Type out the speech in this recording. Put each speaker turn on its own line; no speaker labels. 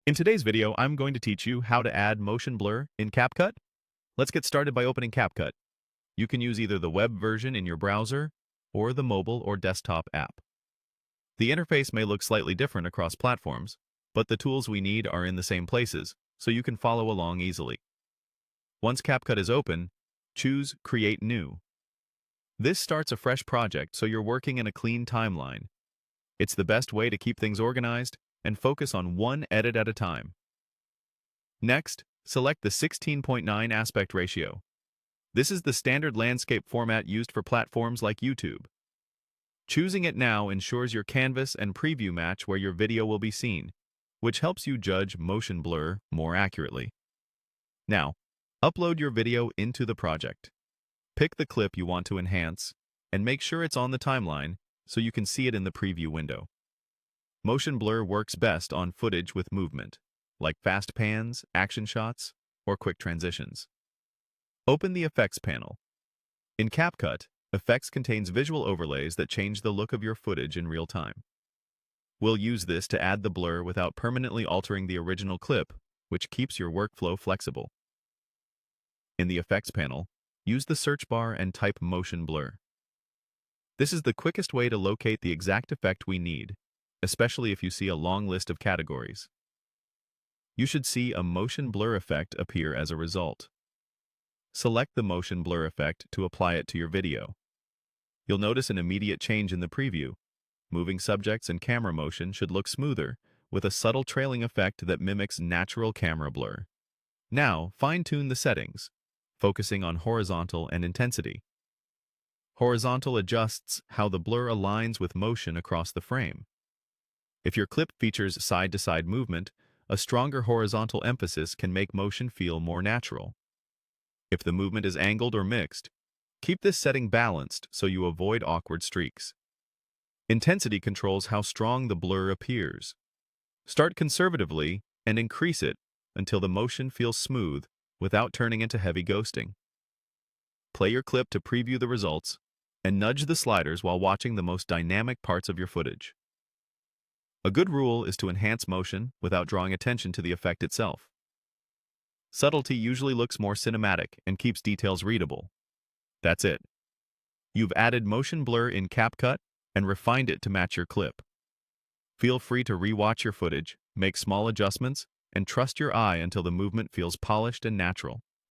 In today's video, I'm going to teach you how to add motion blur in CapCut. Let's get started by opening CapCut. You can use either the web version in your browser or the mobile or desktop app. The interface may look slightly different across platforms, but the tools we need are in the same places, so you can follow along easily. Once CapCut is open, choose Create New. This starts a fresh project so you're working in a clean timeline. It's the best way to keep things organized and focus on one edit at a time. Next, select the 16:9 aspect ratio. This is the standard landscape format used for platforms like YouTube. Choosing it now ensures your canvas and preview match where your video will be seen, which helps you judge motion blur more accurately. Now, upload your video into the project. Pick the clip you want to enhance, and make sure it's on the timeline so you can see it in the preview window. Motion blur works best on footage with movement, like fast pans, action shots, or quick transitions. Open the Effects panel. In CapCut, Effects contains visual overlays that change the look of your footage in real time. We'll use this to add the blur without permanently altering the original clip, which keeps your workflow flexible. In the Effects panel, use the search bar and type Motion Blur. This is the quickest way to locate the exact effect we need, especially if you see a long list of categories. You should see a motion blur effect appear as a result. Select the motion blur effect to apply it to your video. You'll notice an immediate change in the preview. Moving subjects and camera motion should look smoother, with a subtle trailing effect that mimics natural camera blur. Now, fine-tune the settings, focusing on horizontal and intensity. Horizontal adjusts how the blur aligns with motion across the frame. If your clip features side-to-side movement, a stronger horizontal emphasis can make motion feel more natural. If the movement is angled or mixed, keep this setting balanced so you avoid awkward streaks. Intensity controls how strong the blur appears. Start conservatively and increase it until the motion feels smooth without turning into heavy ghosting. Play your clip to preview the results and nudge the sliders while watching the most dynamic parts of your footage. A good rule is to enhance motion without drawing attention to the effect itself. Subtlety usually looks more cinematic and keeps details readable. That's it. You've added motion blur in CapCut and refined it to match your clip. Feel free to re-watch your footage, make small adjustments, and trust your eye until the movement feels polished and natural.